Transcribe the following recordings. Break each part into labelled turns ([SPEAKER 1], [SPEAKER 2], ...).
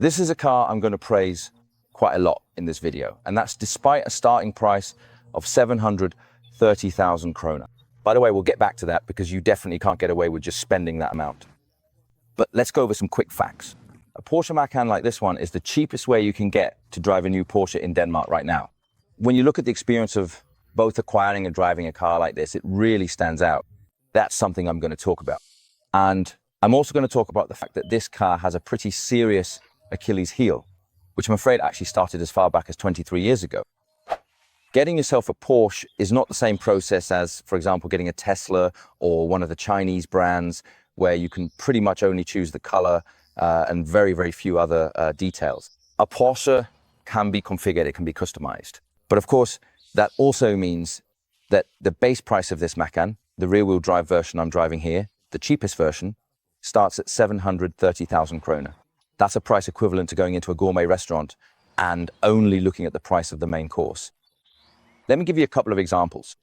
[SPEAKER 1] This is a car I'm going to praise quite a lot in this video, and that's despite a starting price of 730,000 krona. By the way, we'll get back to that because you definitely can't get away with just spending that amount. But let's go over some quick facts. A Porsche Macan like this one is the cheapest way you can get to drive a new Porsche in Denmark right now. When you look at the experience of both acquiring and driving a car like this, it really stands out. That's something I'm going to talk about. And I'm also going to talk about the fact that this car has a pretty serious Achilles heel, which I'm afraid actually started as far back as 23 years ago. Getting yourself a Porsche is not the same process as, for example, getting a Tesla or one of the Chinese brands where you can pretty much only choose the color and very, very few other details. A Porsche can be configured, it can be customized. But of course, that also means that the base price of this Macan, the rear-wheel drive version I'm driving here, the cheapest version, starts at 730,000 krona. That's a price equivalent to going into a gourmet restaurant and only looking at the price of the main course. Let me give you a couple of examples.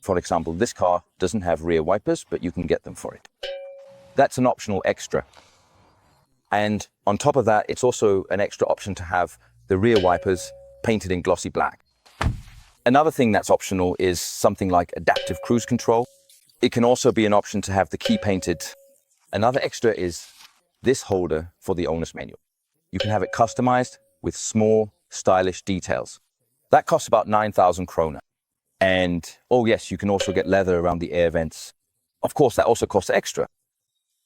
[SPEAKER 1] For example, this car doesn't have rear wipers, but you can get them for it. That's an optional extra. And on top of that, it's also an extra option to have the rear wipers painted in glossy black. Another thing that's optional is something like adaptive cruise control. It can also be an option to have the key painted. Another extra is this holder for the owner's manual. You can have it customized with small, stylish details. That costs about 9,000 krona. And, oh yes, you can also get leather around the air vents. Of course, that also costs extra.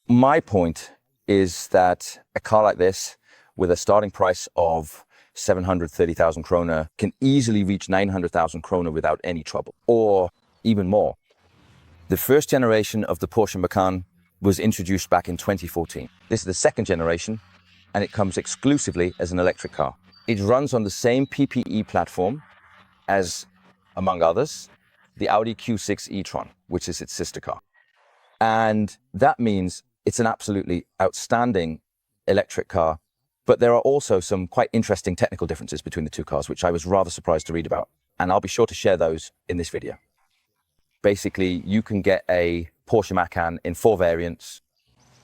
[SPEAKER 1] My point is that a car like this, with a starting price of 730,000 krona, can easily reach 900,000 krona without any trouble, or even more. The first generation of the Porsche Macan was introduced back in 2014. This is the second generation, and it comes exclusively as an electric car. It runs on the same PPE platform as, among others, the Audi Q6 e-tron, which is its sister car. And that means it's an absolutely outstanding electric car. But there are also some quite interesting technical differences between the two cars, which I was rather surprised to read about. And I'll be sure to share those in this video. Basically, you can get a Porsche Macan in 4 variants.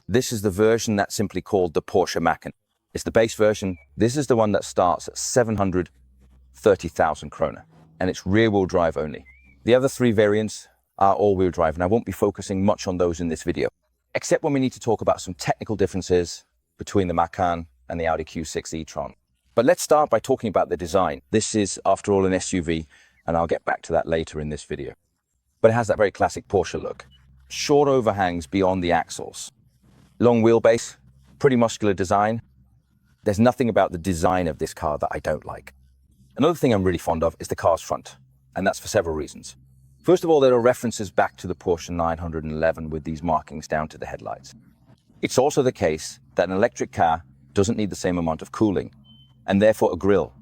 [SPEAKER 1] This is the version that's simply called the Porsche Macan. It's the base version. This is the one that starts at 730,000 krona, and it's rear-wheel drive only. The other 3 variants are all-wheel drive, and I won't be focusing much on those in this video, except when we need to talk about some technical differences between the Macan and the Audi Q6 e-tron. But let's start by talking about the design. This is, after all, an SUV, and I'll get back to that later in this video. But it has that very classic Porsche look. Short overhangs beyond the axles. Long wheelbase, pretty muscular design. There's nothing about the design of this car that I don't like. Another thing I'm really fond of is the car's front, and that's for several reasons. First of all, there are references back to the Porsche 911 with these markings down to the headlights. It's also the case that an electric car doesn't need the same amount of cooling, and therefore a grille,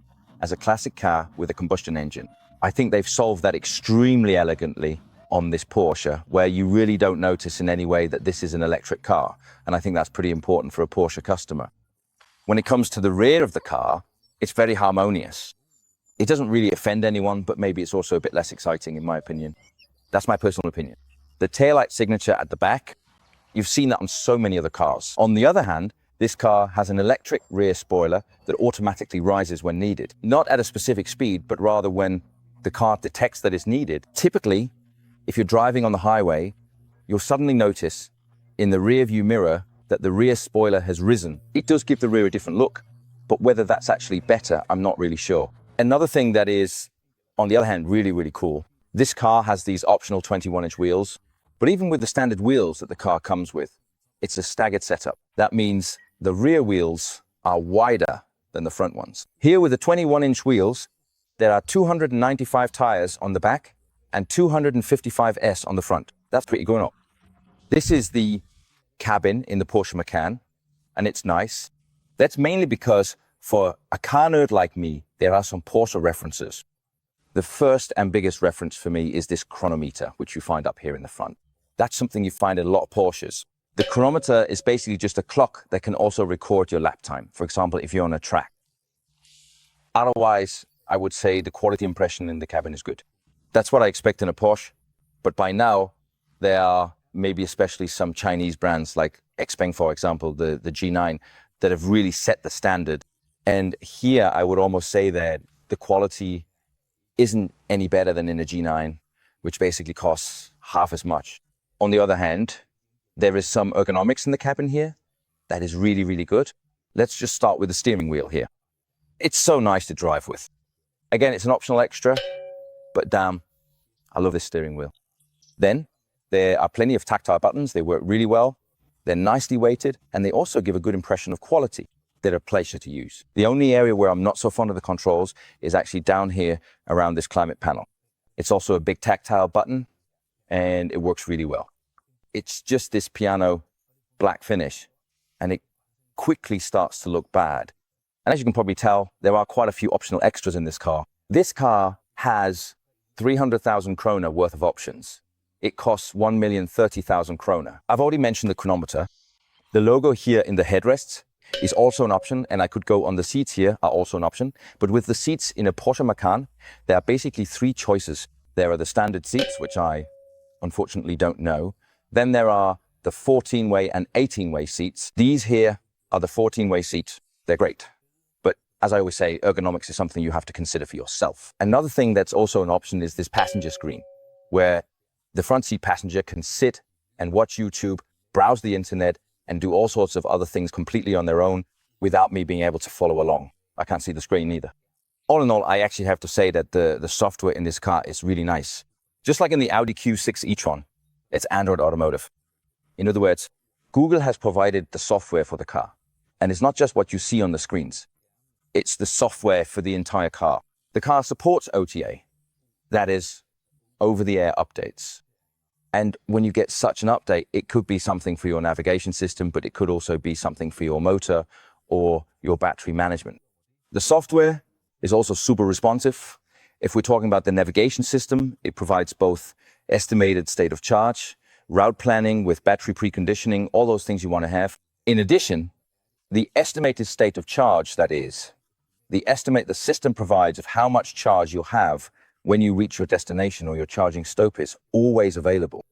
[SPEAKER 1] as a classic car with a combustion engine. I think they've solved that extremely elegantly on this Porsche, where you really don't notice in any way that this is an electric car, and I think that's pretty important for a Porsche customer. When it comes to the rear of the car, it's very harmonious. It doesn't really offend anyone, but maybe it's also a bit less exciting in my opinion. That's my personal opinion. The taillight signature at the back, you've seen that on so many other cars. On the other hand, this car has an electric rear spoiler that automatically rises when needed. Not at a specific speed, but rather when the car detects that it's needed. Typically, if you're driving on the highway, you'll suddenly notice in the rear view mirror that the rear spoiler has risen. It does give the rear a different look, but whether that's actually better, I'm not really sure. Another thing that is, on the other hand, really, really cool, this car has these optional 21-inch wheels, but even with the standard wheels that the car comes with, it's a staggered setup. That means the rear wheels are wider than the front ones. Here with the 21-inch wheels, there are 295 tires on the back and 255S on the front. That's pretty going up. This is the cabin in the Porsche Macan, and it's nice. That's mainly because for a car nerd like me, there are some Porsche references. The first and biggest reference for me is this chronometer, which you find up here in the front. That's something you find in a lot of Porsches. The chronometer is basically just a clock that can also record your lap time. For example, if you're on a track. Otherwise, I would say the quality impression in the cabin is good. That's what I expect in a Porsche. But by now, there are maybe especially some Chinese brands like Xpeng, for example, the G9, that have really set the standard. And here I would almost say that the quality isn't any better than in a G9, which basically costs half as much. On the other hand, there is some ergonomics in the cabin here that is really, really good. Let's just start with the steering wheel here. It's so nice to drive with. Again, it's an optional extra, but damn, I love this steering wheel. Then there are plenty of tactile buttons. They work really well. They're nicely weighted, and they also give a good impression of quality. They're a pleasure to use. The only area where I'm not so fond of the controls is actually down here around this climate panel. It's also a big tactile button, and it works really well. It's just this piano black finish, and it quickly starts to look bad. And as you can probably tell, there are quite a few optional extras in this car. This car has 300,000 kroner worth of options. It costs 1,030,000 kroner. I've already mentioned the chronometer. The logo here in the headrests is also an option, and I could go on the seats here are also an option. But with the seats in a Porsche Macan, there are basically three choices. There are the standard seats, which I unfortunately don't know. Then there are the 14-way and 18-way seats. These here are the 14-way seats. They're great. But as I always say, ergonomics is something you have to consider for yourself. Another thing that's also an option is this passenger screen, where the front seat passenger can sit and watch YouTube, browse the internet, and do all sorts of other things completely on their own without me being able to follow along. I can't see the screen either. All in all, I actually have to say that the software in this car is really nice. Just like in the Audi Q6 e-tron, it's Android Automotive. In other words, Google has provided the software for the car. And it's not just what you see on the screens. It's the software for the entire car. The car supports OTA, that is, over-the-air updates. And when you get such an update, it could be something for your navigation system, but it could also be something for your motor or your battery management. The software is also super responsive. If we're talking about the navigation system, it provides both estimated state of charge, route planning with battery preconditioning, all those things you want to have. In addition, the estimated state of charge, that is, the estimate the system provides of how much charge you'll have when you reach your destination or your charging stop is always available.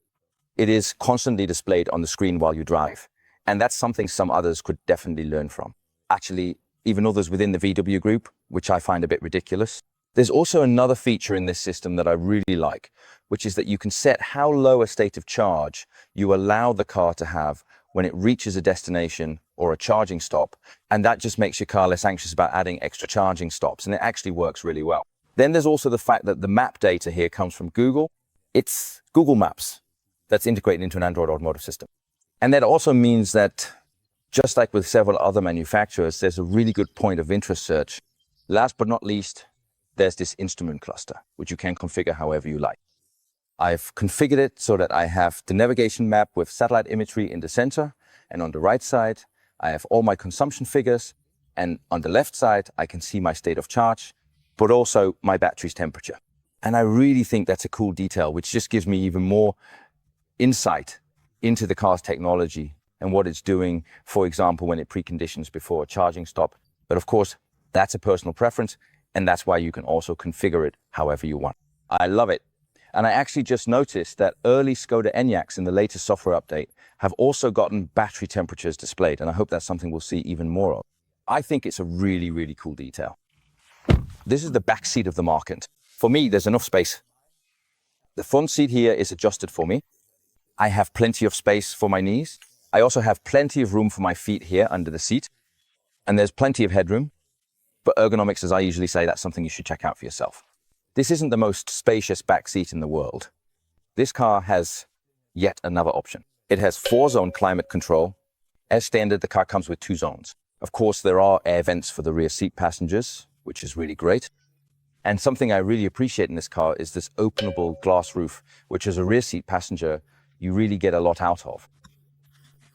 [SPEAKER 1] It is constantly displayed on the screen while you drive. And that's something some others could definitely learn from. Actually, even others within the VW group, which I find a bit ridiculous. There's also another feature in this system that I really like, which is that you can set how low a state of charge you allow the car to have when it reaches a destination or a charging stop. And that just makes your car less anxious about adding extra charging stops. And it actually works really well. Then there's also the fact that the map data here comes from Google. It's Google Maps that's integrated into an Android Automotive system. And that also means that, just like with several other manufacturers, there's a really good point of interest search. Last but not least, there's this instrument cluster, which you can configure however you like. I've configured it so that I have the navigation map with satellite imagery in the center, and on the right side, I have all my consumption figures, and on the left side, I can see my state of charge, but also my battery's temperature. And I really think that's a cool detail, which just gives me even more insight into the car's technology and what it's doing, for example, when it preconditions before a charging stop. But of course, that's a personal preference, and that's why you can also configure it however you want. I love it. And I actually just noticed that early Skoda Enyaqs in the latest software update have also gotten battery temperatures displayed, and I hope that's something we'll see even more of. I think it's a really, really cool detail. This is the back seat of the Macan. For me, there's enough space. The front seat here is adjusted for me. I have plenty of space for my knees. I also have plenty of room for my feet here under the seat. And there's plenty of headroom. But ergonomics, as I usually say, that's something you should check out for yourself. This isn't the most spacious back seat in the world. This car has yet another option. It has 4-zone climate control. As standard, the car comes with 2 zones. Of course, there are air vents for the rear seat passengers, which is really great. And something I really appreciate in this car is this openable glass roof, which as a rear seat passenger, you really get a lot out of.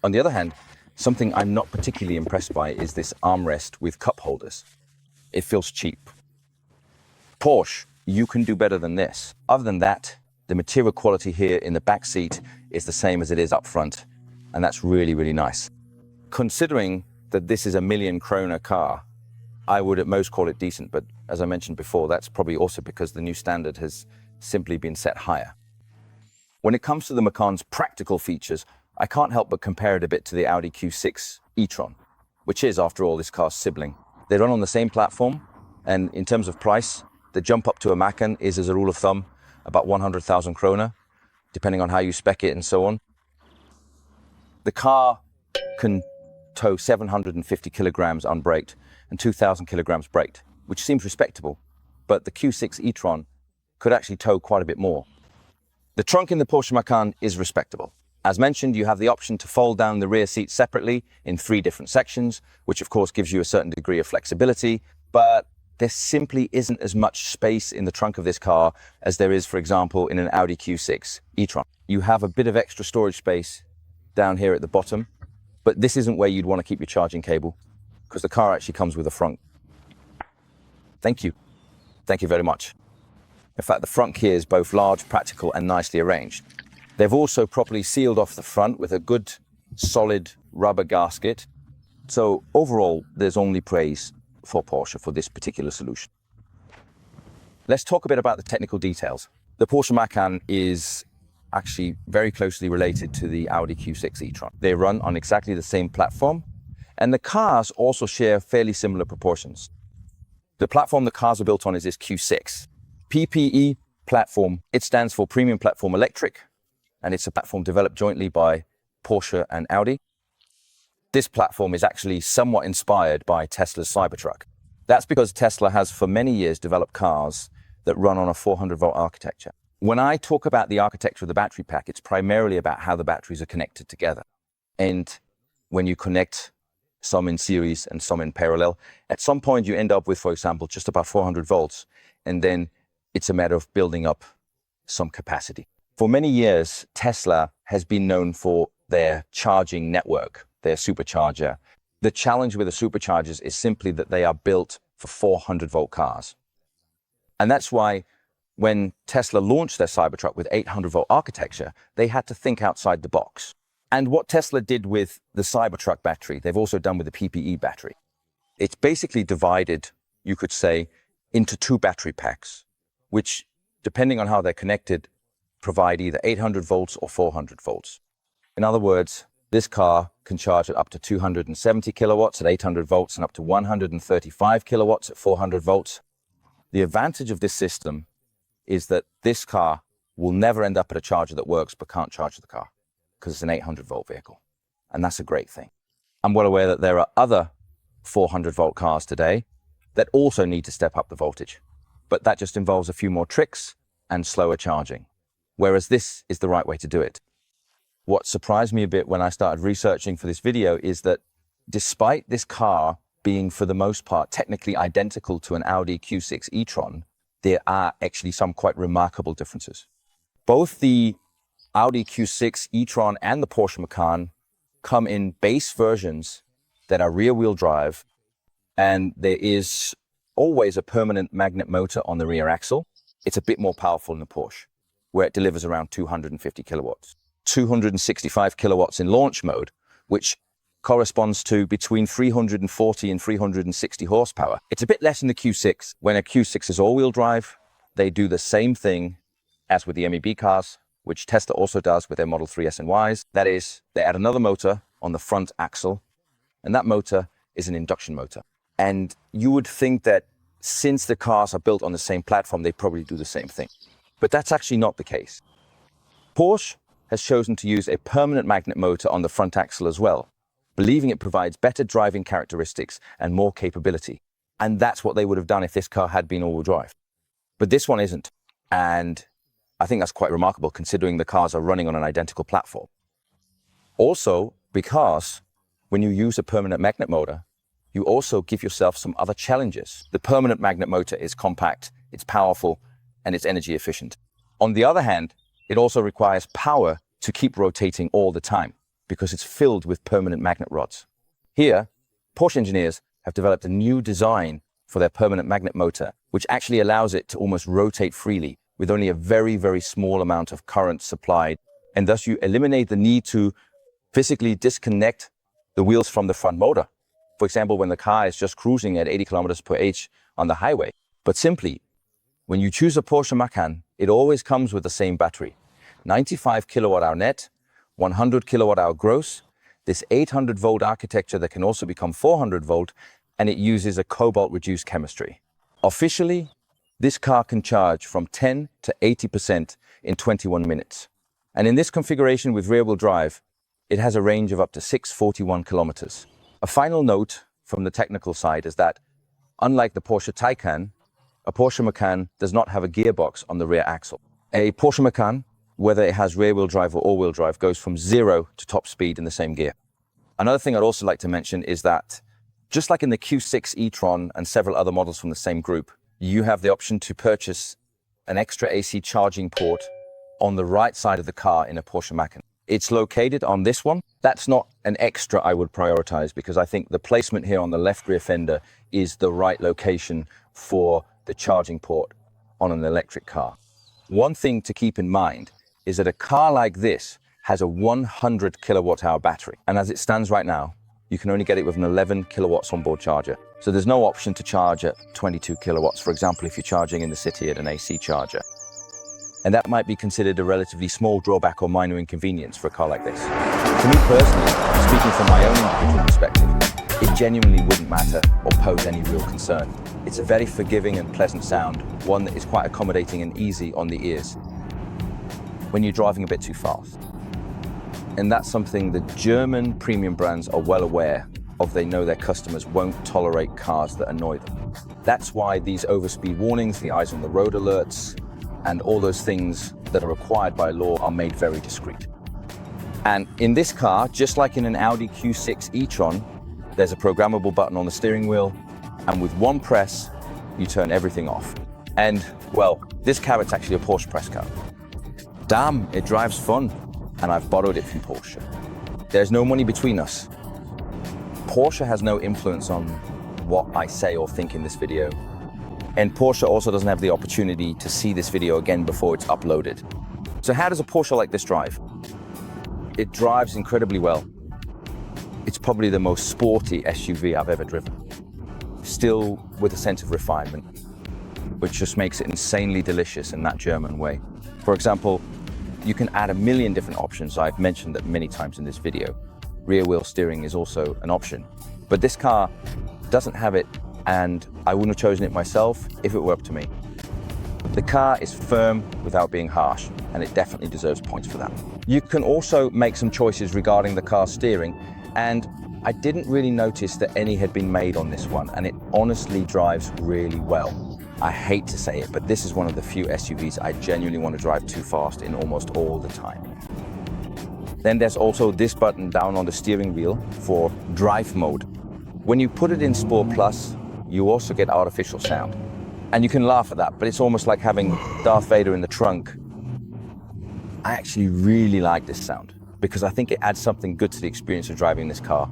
[SPEAKER 1] On the other hand, something I'm not particularly impressed by is this armrest with cup holders. It feels cheap. Porsche, you can do better than this. Other than that, the material quality here in the back seat is the same as it is up front. And that's really, really nice. Considering that this is a 1 million kroner car, I would at most call it decent, but as I mentioned before, that's probably also because the new standard has simply been set higher. When it comes to the Macan's practical features, I can't help but compare it a bit to the Audi Q6 e-tron. which is, after all, this car's sibling. They run on the same platform, and in terms of price, the jump up to a Macan is, as a rule of thumb, about 100,000 kroner, depending on how you spec it and so on. The car can tow 750 kilograms unbraked and 2,000 kilograms braked, which seems respectable, but the Q6 e-tron could actually tow quite a bit more. The trunk in the Porsche Macan is respectable. As mentioned, you have the option to fold down the rear seat separately in 3 different sections, which of course gives you a certain degree of flexibility, but there simply isn't as much space in the trunk of this car as there is, for example, in an Audi Q6 e-tron. You have a bit of extra storage space down here at the bottom, but this isn't where you'd want to keep your charging cable, because the car actually comes with a front. Thank you. Thank you very much. In fact, the front here is both large, practical, and nicely arranged. They've also properly sealed off the front with a good, solid rubber gasket. So overall, there's only praise for Porsche for this particular solution. Let's talk a bit about the technical details. The Porsche Macan is actually very closely related to the Audi Q6 e-tron. They run on exactly the same platform, and the cars also share fairly similar proportions. The platform the cars are built on is this Q6. PPE platform, it stands for Premium Platform Electric, and it's a platform developed jointly by Porsche and Audi. This platform is actually somewhat inspired by Tesla's Cybertruck. That's because Tesla has for many years developed cars that run on a 400-volt architecture. When I talk about the architecture of the battery pack, it's primarily about how the batteries are connected together. And when you connect some in series and some in parallel, at some point you end up with, for example, just about 400 volts, and then it's a matter of building up some capacity. For many years, Tesla has been known for their charging network, their supercharger. The challenge with the superchargers is simply that they are built for 400-volt cars. And that's why when Tesla launched their Cybertruck with 800-volt architecture, they had to think outside the box. And what Tesla did with the Cybertruck battery, they've also done with the PPE battery. It's basically divided, you could say, into 2 battery packs, which, depending on how they're connected, provide either 800 volts or 400 volts. In other words, this car can charge at up to 270 kilowatts at 800 volts and up to 135 kilowatts at 400 volts. The advantage of this system is that this car will never end up at a charger that works but can't charge the car, because it's an 800-volt vehicle. And that's a great thing. I'm well aware that there are other 400-volt cars today that also need to step up the voltage, but that just involves a few more tricks and slower charging, whereas this is the right way to do it. What surprised me a bit when I started researching for this video is that despite this car being, for the most part, technically identical to an Audi Q6 e-tron, there are actually some quite remarkable differences. Both the Audi Q6 e-tron and the Porsche Macan come in base versions that are rear-wheel drive, and there is always a permanent magnet motor on the rear axle. It's a bit more powerful in the Porsche, where it delivers around 250 kilowatts. 265 kilowatts in launch mode, which corresponds to between 340 and 360 horsepower. It's a bit less in the Q6. When a Q6 is all-wheel drive, they do the same thing as with the MEB cars, which Tesla also does with their Model 3s and Ys. That is, they add another motor on the front axle, and that motor is an induction motor. And you would think that since the cars are built on the same platform, they probably do the same thing. But that's actually not the case. Porsche has chosen to use a permanent magnet motor on the front axle as well, believing it provides better driving characteristics and more capability. And that's what they would have done if this car had been all-wheel drive. But this one isn't. And I think that's quite remarkable considering the cars are running on an identical platform. Also, because when you use a permanent magnet motor, you also give yourself some other challenges. The permanent magnet motor is compact, it's powerful, and it's energy efficient. On the other hand, it also requires power to keep rotating all the time because it's filled with permanent magnet rods. Here, Porsche engineers have developed a new design for their permanent magnet motor, which actually allows it to almost rotate freely with only a very, very small amount of current supplied. And thus you eliminate the need to physically disconnect the wheels from the front motor. For example, when the car is just cruising at 80 kilometers per h on the highway. But simply, when you choose a Porsche Macan, it always comes with the same battery. 95 kilowatt hour net, 100 kilowatt hour gross, this 800 volt architecture that can also become 400 volt, and it uses a cobalt reduced chemistry. Officially, this car can charge from 10 to 80% in 21 minutes. And in this configuration with rear-wheel drive, it has a range of up to 641 kilometers. A final note from the technical side is that, unlike the Porsche Taycan, a Porsche Macan does not have a gearbox on the rear axle. A Porsche Macan, whether it has rear-wheel drive or all-wheel drive, goes from 0 to top speed in the same gear. Another thing I'd also like to mention is that, just like in the Q6 e-tron and several other models from the same group, you have the option to purchase an extra AC charging port on the right side of the car in a Porsche Macan. It's located on this one. That's not an extra I would prioritize, because I think the placement here on the left rear fender is the right location for the charging port on an electric car. One thing to keep in mind is that a car like this has a 100 kilowatt hour battery. And as it stands right now, you can only get it with an 11 kilowatts onboard charger. So there's no option to charge at 22 kilowatts, for example, if you're charging in the city at an AC charger. And that might be considered a relatively small drawback or minor inconvenience for a car like this. To me personally, speaking from my own individual perspective, it genuinely wouldn't matter or pose any real concern. It's a very forgiving and pleasant sound, one that is quite accommodating and easy on the ears when you're driving a bit too fast. And that's something the German premium brands are well aware of. They know their customers won't tolerate cars that annoy them. That's why these overspeed warnings, the eyes on the road alerts, and all those things that are required by law are made very discreet. And in this car, just like in an Audi Q6 e-tron, there's a programmable button on the steering wheel, and with one press, you turn everything off. And, well, this carrot's actually a Porsche press car. Damn, it drives fun, and I've borrowed it from Porsche. There's no money between us. Porsche has no influence on what I say or think in this video. And Porsche also doesn't have the opportunity to see this video again before it's uploaded. So how does a Porsche like this drive? It drives incredibly well. It's probably the most sporty SUV I've ever driven. Still with a sense of refinement, which just makes it insanely delicious in that German way. For example, you can add a million different options. I've mentioned that many times in this video. Rear wheel steering is also an option, but this car doesn't have it, and I wouldn't have chosen it myself if it were up to me. The car is firm without being harsh, and it definitely deserves points for that. You can also make some choices regarding the car's steering, and I didn't really notice that any had been made on this one, and it honestly drives really well. I hate to say it, but this is one of the few SUVs I genuinely want to drive too fast in almost all the time. Then there's also this button down on the steering wheel for drive mode. When you put it in Sport Plus, you also get artificial sound. And you can laugh at that, but it's almost like having Darth Vader in the trunk. I actually really like this sound because I think it adds something good to the experience of driving this car.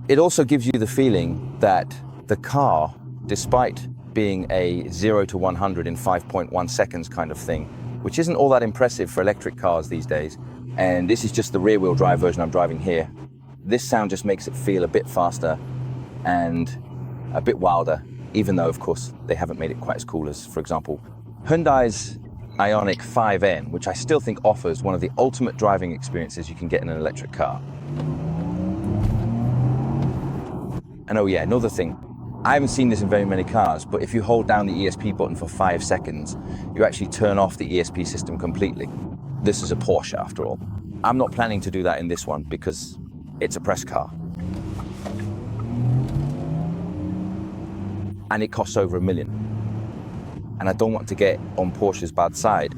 [SPEAKER 1] It also gives you the feeling that the car, despite being a 0 to 100 in 5.1 seconds kind of thing, which isn't all that impressive for electric cars these days, and this is just the rear-wheel drive version I'm driving here, this sound just makes it feel a bit faster and a bit wilder, even though, of course, they haven't made it quite as cool as, for example, Hyundai's Ioniq 5N, which I still think offers one of the ultimate driving experiences you can get in an electric car. And oh yeah, another thing, I haven't seen this in very many cars, but if you hold down the ESP button for 5 seconds, you actually turn off the ESP system completely. This is a Porsche after all. I'm not planning to do that in this one because it's a press car. And it costs over $1 million. And I don't want to get on Porsche's bad side.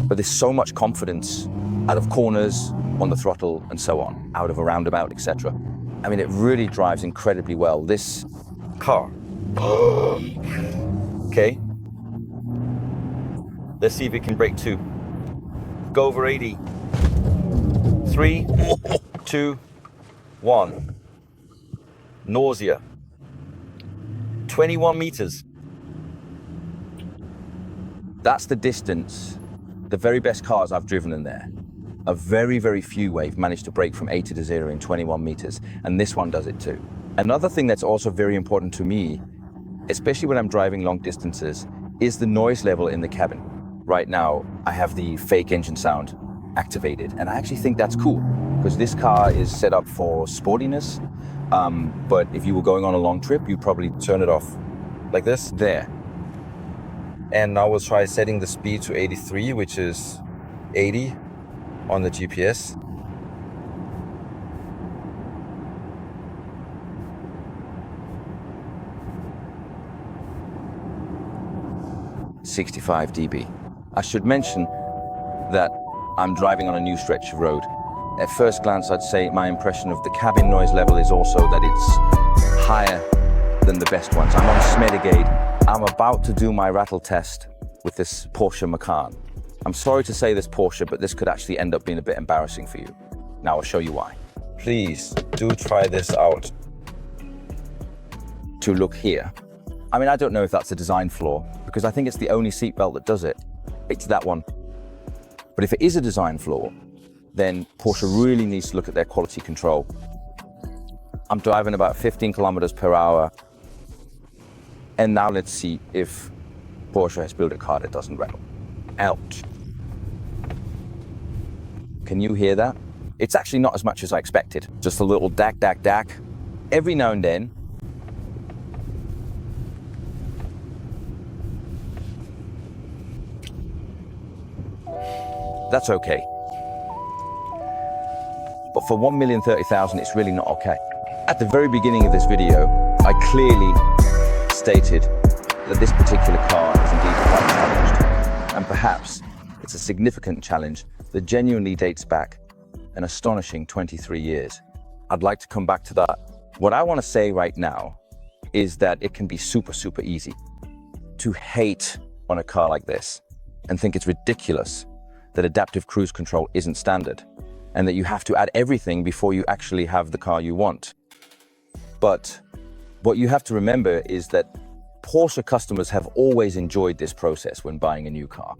[SPEAKER 1] But there's so much confidence out of corners, on the throttle, and so on, out of a roundabout, etc. I mean, it really drives incredibly well. This car. Okay. Let's see if it can break 2. Go over 80. 3, 2, 1. Nausea. 21 meters. That's the distance. The very best cars I've driven in there. A very, very few have managed to break from 80 to 0 in 21 meters, and this one does it too. Another thing that's also very important to me, especially when I'm driving long distances, is the noise level in the cabin. right now, I have the fake engine sound activated. And I actually think that's cool because this car is set up for sportiness. But if you were going on a long trip, you'd probably turn it off like this, there. And now we'll try setting the speed to 83, which is 80 on the GPS. .65 dB. I should mention that I'm driving on a new stretch of road. At first glance, I'd say my impression of the cabin noise level is also that it's higher than the best ones. I'm on Smedegate. I'm about to do my rattle test with this Porsche Macan. I'm sorry to say this, Porsche, but this could actually end up being a bit embarrassing for you. Now I'll show you why. Please do try this out. To look here. I mean, I don't know if that's a design flaw because I think it's the only seatbelt that does it. It's that one. But if it is a design flaw, then Porsche really needs to look at their quality control. I'm driving about 15 kilometers per hour. And now let's see if Porsche has built a car that doesn't rattle. Ouch. Can you hear that? It's actually not as much as I expected. Just a little dack, dack, dack. Every now and then, that's okay. But for 1,030,000, it's really not okay. At the very beginning of this video, I clearly stated that this particular car is indeed quite challenged. And perhaps it's a significant challenge that genuinely dates back an astonishing 23 years. I'd like to come back to that. What I want to say right now is that it can be super, super easy to hate on a car like this and think it's ridiculous that adaptive cruise control isn't standard and that you have to add everything before you actually have the car you want. But what you have to remember is that Porsche customers have always enjoyed this process when buying a new car.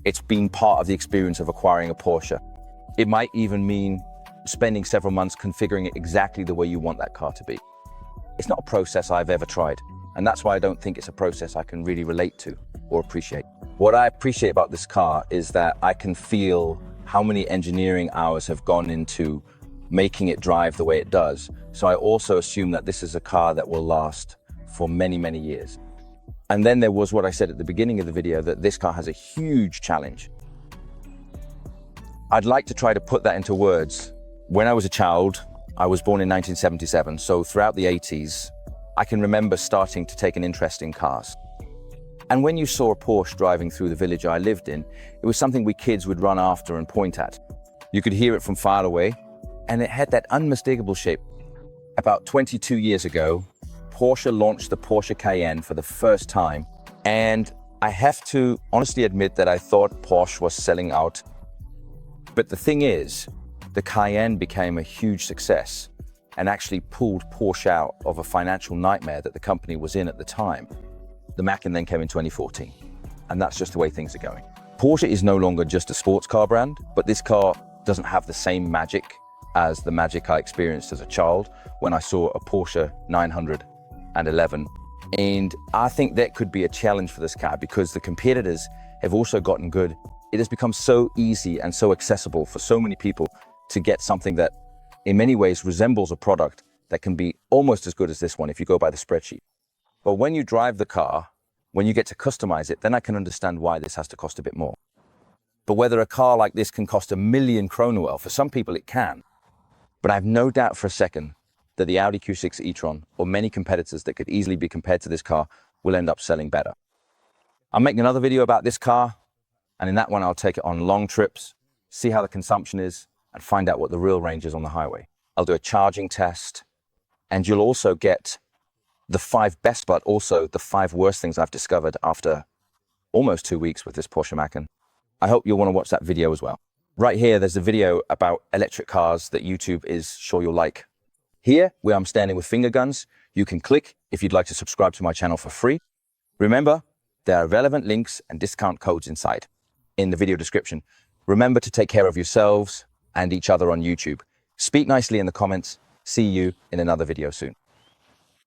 [SPEAKER 1] It's been part of the experience of acquiring a Porsche. It might even mean spending several months configuring it exactly the way you want that car to be. It's not a process I've ever tried, and that's why I don't think it's a process I can really relate to or appreciate. What I appreciate about this car is that I can feel how many engineering hours have gone into making it drive the way it does. So I also assume that this is a car that will last for many, many years. And then there was what I said at the beginning of the video, that this car has a huge challenge. I'd like to try to put that into words. When I was a child, I was born in 1977, so throughout the 80s, I can remember starting to take an interest in cars. And when you saw a Porsche driving through the village I lived in, it was something we kids would run after and point at. You could hear it from far away, and it had that unmistakable shape. About 22 years ago, Porsche launched the Porsche Cayenne for the first time, and I have to honestly admit that I thought Porsche was selling out. But the thing is, the Cayenne became a huge success and actually pulled Porsche out of a financial nightmare that the company was in at the time. The Macan then came in 2014, and that's just the way things are going. Porsche is no longer just a sports car brand, but this car doesn't have the same magic as the magic I experienced as a child when I saw a Porsche 911. And I think that could be a challenge for this car because the competitors have also gotten good. It has become so easy and so accessible for so many people to get something that in many ways resembles a product that can be almost as good as this one if you go by the spreadsheet. But when you drive the car, when you get to customize it, then I can understand why this has to cost a bit more. But whether a car like this can cost 1 million kroner, well, for some people it can. But I have no doubt for a second that the Audi Q6 e-tron or many competitors that could easily be compared to this car will end up selling better. I'm making another video about this car, and in that one I'll take it on long trips, see how the consumption is, and find out what the real range is on the highway. I'll do a charging test, and you'll also get the 5 best, but also the 5 worst things I've discovered after almost 2 weeks with this Porsche Macan. I hope you'll want to watch that video as well. Right here, there's a video about electric cars that YouTube is sure you'll like. Here, where I'm standing with finger guns, you can click if you'd like to subscribe to my channel for free. Remember, there are relevant links and discount codes inside in the video description. Remember to take care of yourselves and each other on YouTube. Speak nicely in the comments. See you in another video soon.